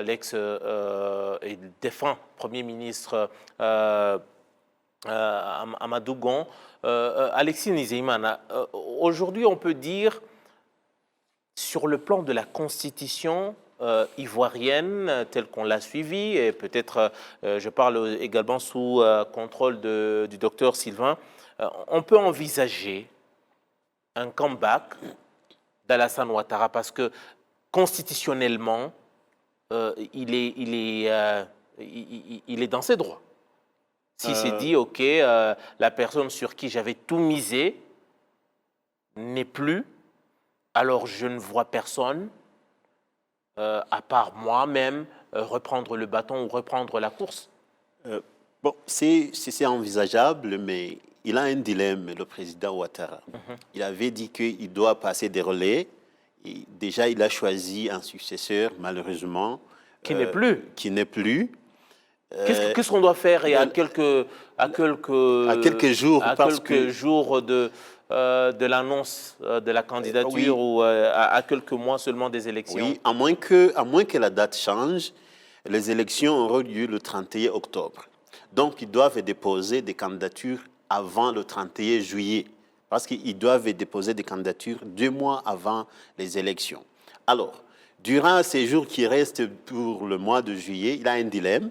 Speaker 1: l'ex et défunt Premier ministre Amadou Gon, Alexis Nizeyimana, aujourd'hui on peut dire, sur le plan de la Constitution ivoirienne telle qu'on l'a suivie, et peut-être je parle également sous contrôle du docteur Sylvain, on peut envisager un comeback d'Alassane Ouattara parce que constitutionnellement, il est dans ses droits. Si c'est dit, ok, la personne sur qui j'avais tout misé n'est plus, alors je ne vois personne, à part moi-même, reprendre le bâton ou reprendre la course.
Speaker 3: Bon, c'est envisageable, mais il a un dilemme, le président Ouattara. Il avait dit qu'il doit passer des relais. Et déjà, il a choisi un successeur, malheureusement.
Speaker 1: Qui n'est plus.
Speaker 3: Qui n'est plus.
Speaker 1: Qu'est-ce qu'on doit faire à quelques jours de l'annonce de la candidature ou à quelques mois seulement des élections?
Speaker 3: Oui, à moins que la date change, les élections auront lieu le 31 octobre. Donc, ils doivent déposer des candidatures avant le 31 juillet, parce qu'ils doivent déposer des candidatures 2 mois avant les élections. Alors, durant ces jours qui restent pour le mois de juillet, il a un dilemme.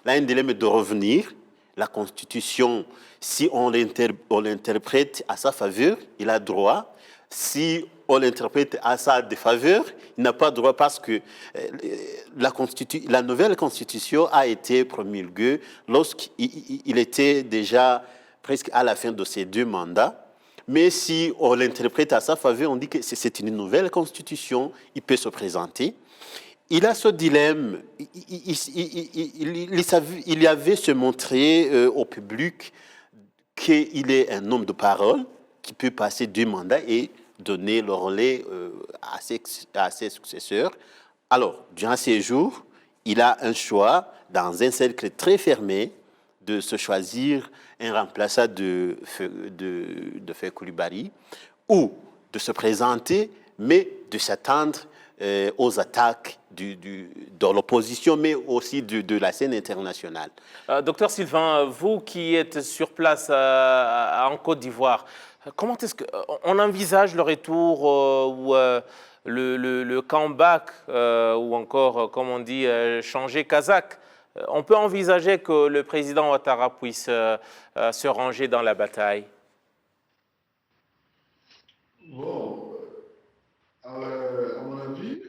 Speaker 3: Il a un dilemme de revenir. La Constitution, si on l'interprète à sa faveur, il a droit. Si on l'interprète à sa défaveur, il n'a pas droit parce que la nouvelle Constitution a été promulguée lorsqu'il était déjà presque à la fin de ses 2 mandats. Mais si on l'interprète à sa faveur, on dit que c'est une nouvelle Constitution, il peut se présenter. Il a ce dilemme, il avait se montrer au public qu'il est un homme de parole, qui peut passer 2 mandats et donner le relais à ses successeurs. Alors, durant ces jours, il a un choix, dans un cercle très fermé, de se choisir un remplaçant de Feu Coulibaly, ou de se présenter, mais de s'attendre aux attaques de l'opposition, mais aussi de la scène internationale.
Speaker 1: Docteur Sylvain, vous qui êtes sur place en Côte d'Ivoire, comment est-ce qu'on envisage le retour ou le comeback ou encore, comme on dit, changer Kazakh? On peut envisager que le président Ouattara puisse se ranger dans la bataille?
Speaker 4: Bon, à mon avis,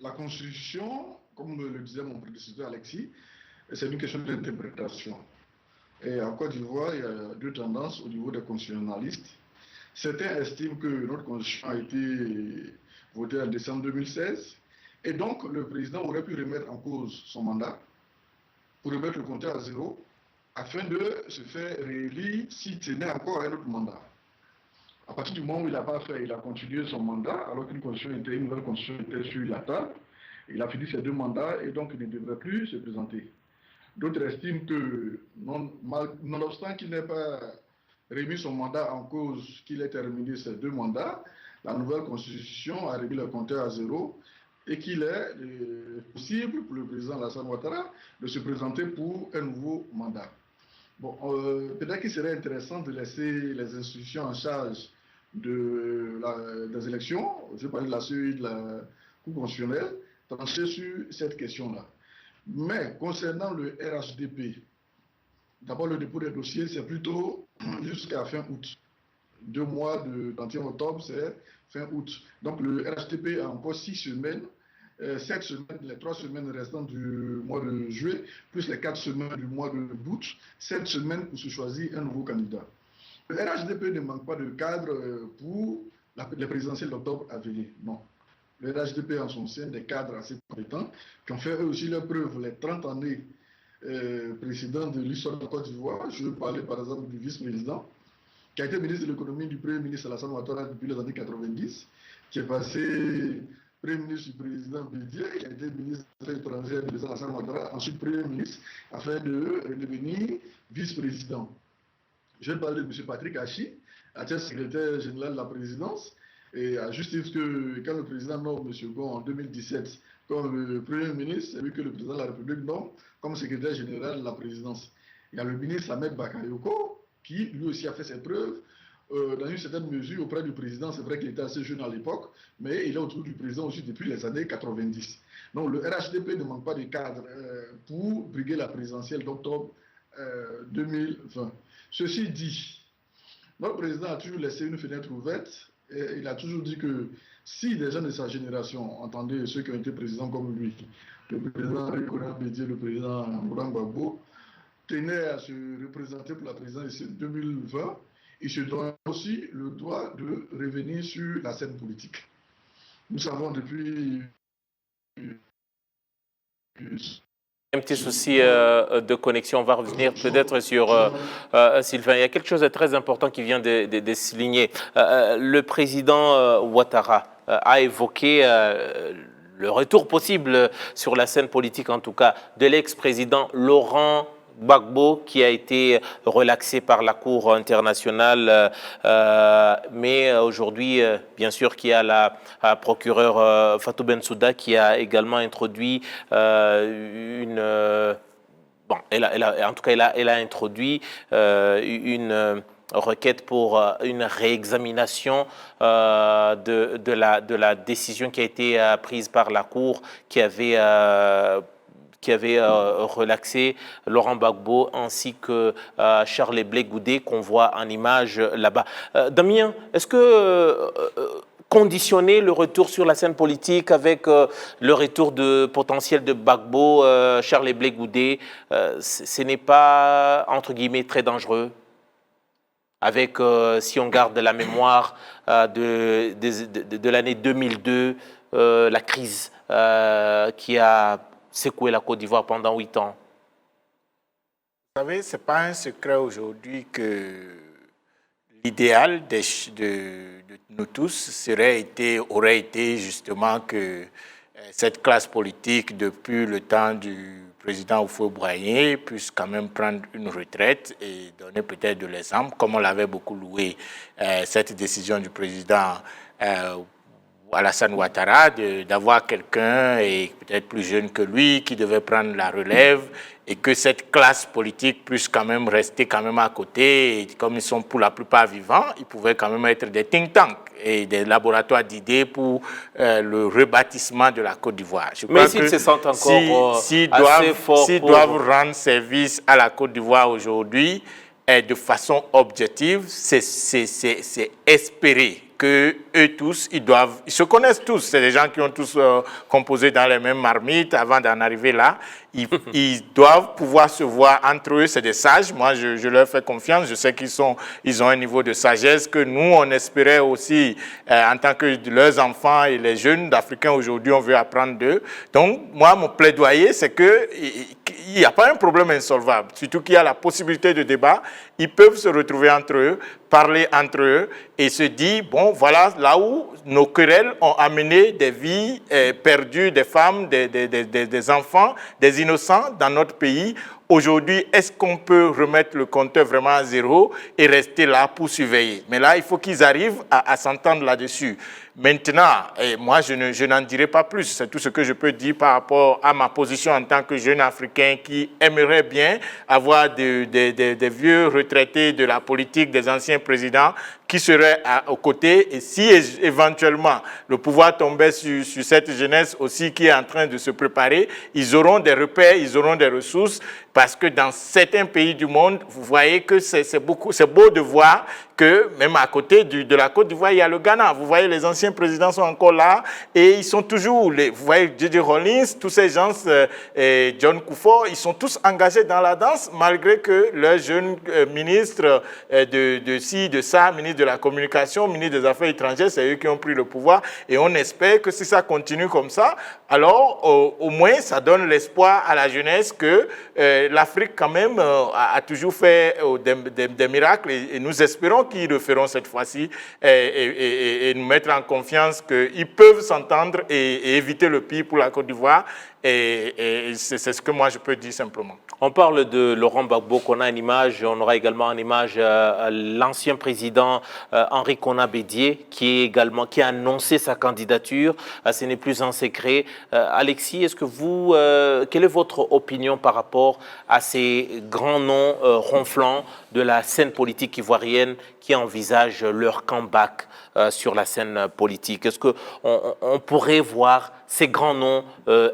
Speaker 4: la Constitution, comme le disait mon prédécesseur Alexis, c'est une question d'interprétation. Et en Côte d'Ivoire, il y a 2 tendances au niveau des constitutionnalistes. Certains estiment que notre Constitution a été votée en décembre 2016, et donc le président aurait pu remettre en cause son mandat pour remettre le compteur à 0, afin de se faire réélire s'il tenait encore un autre mandat. À partir du moment où il n'a pas fait, il a continué son mandat, alors qu'une nouvelle constitution était sur la table. Il a fini ses 2 mandats et donc il ne devrait plus se présenter. D'autres estiment que, nonobstant qu'il n'ait pas remis son mandat en cause, qu'il ait terminé ses 2 mandats, la nouvelle constitution a réglé le compteur à 0 et qu'il est possible pour le président Alassane Ouattara de se présenter pour un nouveau mandat. Bon, peut-être qu'il serait intéressant de laisser les institutions en charge des élections, je parle de la CEI, de la Cour constitutionnelle, trancher sur cette question-là. Mais concernant le RHDP, d'abord le dépôt des dossiers, c'est plutôt jusqu'à fin août. 2 mois de 31 octobre, c'est fin août. Donc le RHDP a encore 6 semaines cette semaine, les 3 semaines restantes du mois de juillet, plus les 4 semaines du mois d'août, 7 semaines pour se choisir un nouveau candidat. Le RHDP ne manque pas de cadre pour les présidentielles d'octobre à venir. Non. Le RHDP en son sein des cadres assez compétents qui ont fait eux aussi leur preuve les 30 années précédentes de l'histoire de la Côte d'Ivoire. Je veux parler par exemple du vice-président qui a été ministre de l'économie du Premier ministre Alassane Ouattara depuis les années 90, qui est passé Premier ministre du président Bédier, qui a été ministre des Affaires étrangères du président Alassane Ouattara, ensuite Premier ministre, afin de devenir vice-président. Je vais parler de M. Patrick Hachi, actuel secrétaire général de la présidence, et à juste titre que quand le président nomme M. Gon en 2017 comme le Premier ministre, c'est lui que le président de la République nomme comme secrétaire général de la présidence. Il y a le ministre Ahmed Bakayoko, qui lui aussi a fait ses preuves dans une certaine mesure auprès du président. C'est vrai qu'il était assez jeune à l'époque, mais il est autour du président aussi depuis les années 90. Donc le RHDP ne manque pas de cadre pour briguer la présidentielle d'octobre 2020. Ceci dit, notre président a toujours laissé une fenêtre ouverte et il a toujours dit que si des gens de sa génération, entendez ceux qui ont été présidents comme lui, le président Rikonan Bédié, le président Laurent Gbagbo, tenaient à se représenter pour la présidence 2020, il se donne aussi le droit de revenir sur la scène politique. Nous savons depuis
Speaker 1: un petit souci de connexion. On va revenir peut-être sur Sylvain. Il y a quelque chose de très important qui vient de souligner. Le président Ouattara a évoqué le retour possible sur la scène politique, en tout cas, de l'ex-président Laurent Gbagbo, qui a été relaxé par la Cour internationale, mais aujourd'hui, bien sûr, qu'il y a la procureure Fatou Bensouda qui a également introduit elle a introduit une requête pour une réexamination de la décision qui a été prise par la Cour qui avait relaxé Laurent Gbagbo ainsi que Charles Blé Goudé qu'on voit en image là-bas. Damien, est-ce que conditionner le retour sur la scène politique avec le retour potentiel de Gbagbo, Charles Blé Goudé, ce n'est pas, entre guillemets, très dangereux? Avec, si on garde la mémoire de l'année 2002, la crise qui a secoué la Côte d'Ivoire pendant 8 ans.
Speaker 2: Vous savez, ce n'est pas un secret aujourd'hui que l'idéal de nous tous aurait été justement que cette classe politique, depuis le temps du président Houphouët-Boigny, puisse quand même prendre une retraite et donner peut-être de l'exemple, comme on l'avait beaucoup loué, cette décision du président Alassane Ouattara, d'avoir quelqu'un, et peut-être plus jeune que lui, qui devait prendre la relève, et que cette classe politique puisse quand même rester quand même à côté. Et comme ils sont pour la plupart vivants, ils pouvaient quand même être des think tanks et des laboratoires d'idées pour le rebâtissement de la Côte d'Ivoire.
Speaker 1: Mais s'ils se sentent encore
Speaker 2: s'ils
Speaker 1: doivent
Speaker 2: doivent rendre service à la Côte d'Ivoire aujourd'hui, de façon objective, c'est espérer que eux tous, ils se connaissent tous. C'est des gens qui ont tous composé dans les mêmes marmites avant d'en arriver là. Ils doivent pouvoir se voir entre eux. C'est des sages. Moi, je leur fais confiance. Je sais qu'ils ont un niveau de sagesse que nous, on espérait aussi en tant que leurs enfants et les jeunes d'Africains aujourd'hui, on veut apprendre d'eux. Donc, moi, mon plaidoyer, c'est qu'il n'y a pas un problème insolvable. Surtout qu'il y a la possibilité de débat. Ils peuvent se retrouver entre eux, parler entre eux et se dire, bon, voilà là où nos querelles ont amené des vies perdues, des femmes, des enfants, des innocents dans notre pays. Aujourd'hui, est-ce qu'on peut remettre le compteur vraiment à zéro et rester là pour surveiller? Mais là, il faut qu'ils arrivent à s'entendre là-dessus. Maintenant, moi, je n'en dirai pas plus. C'est tout ce que je peux dire par rapport à ma position en tant que jeune Africain qui aimerait bien avoir des vieux retraités de la politique, des anciens présidents qui serait aux côtés. Et si éventuellement le pouvoir tombait sur cette jeunesse aussi qui est en train de se préparer, ils auront des repères, ils auront des ressources, parce que dans certains pays du monde, vous voyez que c'est beau de voir que même à côté de la Côte d'Ivoire, il y a le Ghana. Vous voyez, les anciens présidents sont encore là et ils sont toujours, vous voyez, J.J. Rawlings, tous ces gens, John Kufuor, ils sont tous engagés dans la danse, malgré que leurs jeunes ministres de ci, de ça, ministre de la communication, ministre des Affaires étrangères, c'est eux qui ont pris le pouvoir. Et on espère que si ça continue comme ça, alors au moins ça donne l'espoir à la jeunesse que l'Afrique quand même a toujours fait des miracles et nous espérons qu'ils le feront cette fois-ci et nous mettre en confiance qu'ils peuvent s'entendre et éviter le pire pour la Côte d'Ivoire. Et c'est ce que moi je peux dire simplement.
Speaker 1: On parle de Laurent Gbagbo, qu'on a une image, on aura également en image l'ancien président Henri Konan Bédié, qui a annoncé sa candidature. Ce n'est plus un secret. Alexis, quelle est votre opinion par rapport à ces grands noms ronflants de la scène politique ivoirienne qui envisagent leur comeback sur la scène politique? Est-ce qu'on pourrait voir ces grands noms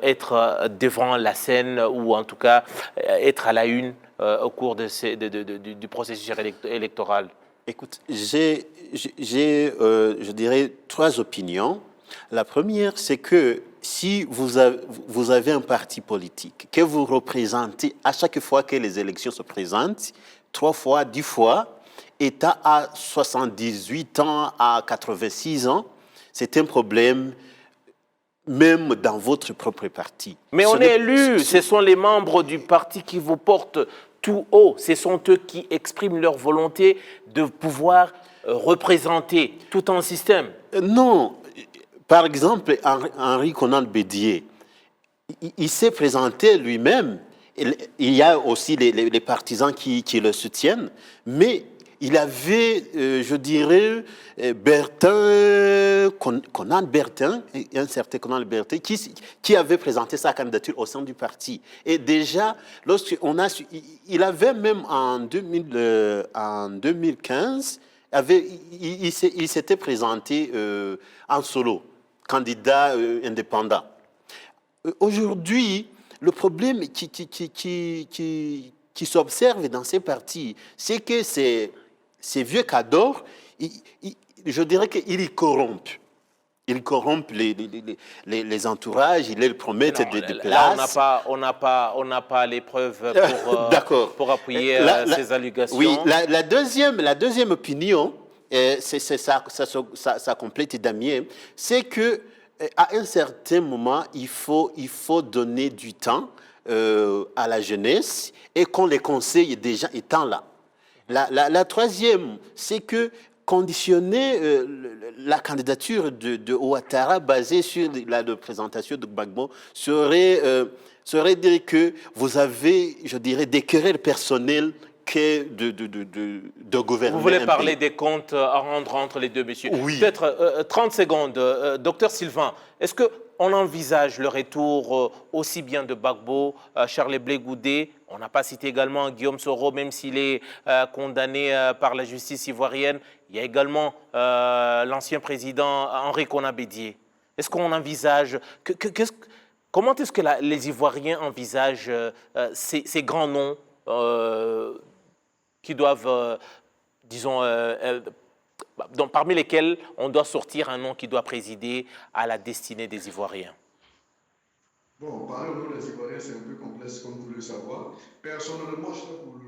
Speaker 1: être devant la scène ou en tout cas être à la une au cours du processus électoral?
Speaker 3: Écoute, j'ai, je dirais, trois opinions. La première, c'est que si vous avez un parti politique que vous représentez à chaque fois que les élections se présentent, 3 fois, 10 fois, état à 78 ans, à 86 ans, c'est un problème même dans votre propre parti.
Speaker 1: Mais on est élu, ce sont les membres du parti qui vous portent tout haut. Ce sont eux qui expriment leur volonté de pouvoir représenter tout un système.
Speaker 3: Non. Par exemple, Henri Konan Bédié, il s'est présenté lui-même. Il y a aussi les partisans qui le soutiennent, mais il avait, je dirais, Konan Bertin, un certain Konan Bertin, qui avait présenté sa candidature au sein du parti. Et déjà, il avait même en 2015, il s'était présenté en solo, candidat indépendant. Aujourd'hui, le problème qui s'observe dans ces partis, c'est que ces vieux cadors, je dirais qu'ils y corrompent. Ils corrompent les entourages, ils leur promettent des places.
Speaker 1: Là, on n'a pas les preuves pour appuyer ces allégations.
Speaker 3: Oui, la deuxième opinion, ça complète Damien, c'est que à un certain moment, il faut donner du temps à la jeunesse et qu'on les conseille déjà étant là. La troisième, c'est que conditionner la candidature de Ouattara basée sur la représentation de Gbagbo serait dire que vous avez, je dirais, des querelles personnelles de gouverner.
Speaker 1: Vous voulez parler des comptes à rendre entre les deux messieurs?
Speaker 3: Oui.
Speaker 1: Peut-être 30 secondes. Docteur Sylvain, est-ce qu'on envisage le retour aussi bien de Gbagbo, Charles Blé Goudé? On n'a pas cité également Guillaume Soro, même s'il est condamné par la justice ivoirienne. Il y a également l'ancien président Henri Konan Bédié. Est-ce qu'on envisage... Comment est-ce que les Ivoiriens envisagent ces grands noms qui doivent, parmi lesquels on doit sortir un nom qui doit présider à la destinée des Ivoiriens?
Speaker 4: Bon, parler au nom des Ivoiriens, c'est un peu complexe, comme vous le savez. Personnellement, je suis pour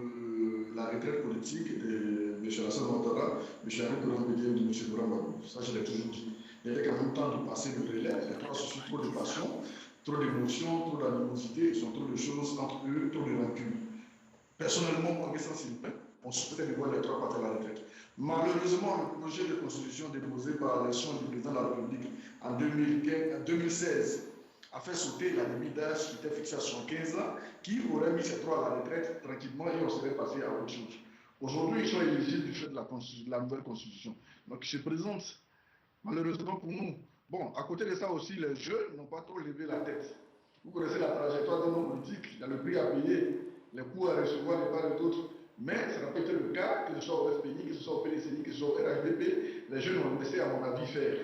Speaker 4: la retraite politique de M. Alassane Ouattara, M. Henri Konan Bédié ou de M. Laurent Gbagbo. Ça, je l'ai toujours dit. Il y avait quand même temps de passer le relais. Les trois suscitent trop de passion, trop d'émotions, trop d'animosité, ils ont trop de choses entre eux, trop de rancune. Personnellement, moi, on souhaitait de voir les trois partis à la retraite. Malheureusement, le projet de constitution déposé par l'élection du président de la République en 2016 a fait sauter la limite d'âge qui était fixée à 75 ans, qui aurait mis ces trois à la retraite tranquillement et on serait passé à autre chose. Aujourd'hui, ils sont éligibles du fait de la nouvelle constitution. Donc, ils se présentent, malheureusement pour nous. Bon, à côté de ça aussi, les jeunes n'ont pas trop levé la tête. Vous connaissez la trajectoire d'un homme politique, il y a le prix à payer, les coûts à recevoir de part et d'autre. Mais ça n'a pas été le cas, que ce soit au FPI, que ce soit au PDCI, que ce soit disons RHDP, les jeunes ont laissé, à mon avis, faire.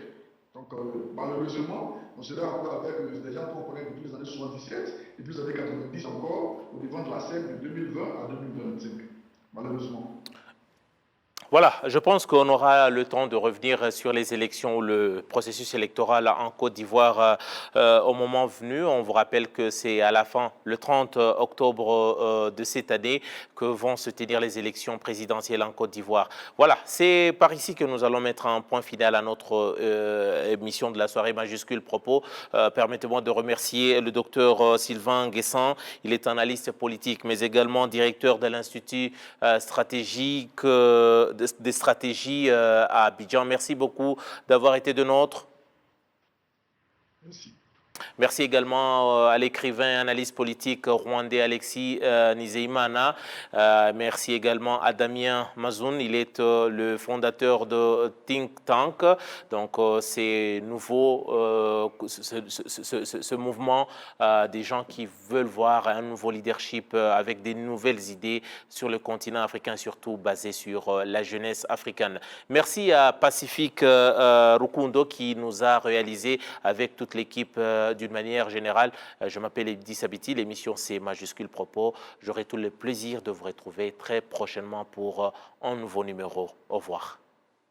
Speaker 4: Donc, malheureusement, on se retrouve encore avec des gens qu'on connaît depuis les années 77 et puis les années 90 encore, au devant de la scène de 2020 à 2025, malheureusement.
Speaker 1: Voilà, je pense qu'on aura le temps de revenir sur les élections, le processus électoral en Côte d'Ivoire au moment venu. On vous rappelle que c'est à la fin, le 30 octobre de cette année, que vont se tenir les élections présidentielles en Côte d'Ivoire. Voilà, c'est par ici que nous allons mettre un point final à notre émission de la soirée majuscule propos. Permettez-moi de remercier le docteur Sylvain Guessant. Il est analyste politique, mais également directeur de l'Institut stratégique des stratégies à Abidjan. Merci beaucoup d'avoir été de nôtres.
Speaker 4: Merci.
Speaker 1: Merci également à l'écrivain, analyste politique rwandais Alexis Nizeimana. Merci également à Damien Mazoun. Il est le fondateur de Think Tank. Donc, c'est nouveau, ce mouvement des gens qui veulent voir un nouveau leadership avec des nouvelles idées sur le continent africain, surtout basé sur la jeunesse africaine. Merci à Pacifique Rukundo qui nous a réalisé avec toute l'équipe d'une manière générale. Je m'appelle Edith Sabiti, l'émission c'est Majuscule Propos. J'aurai tout le plaisir de vous retrouver très prochainement pour un nouveau numéro. Au revoir.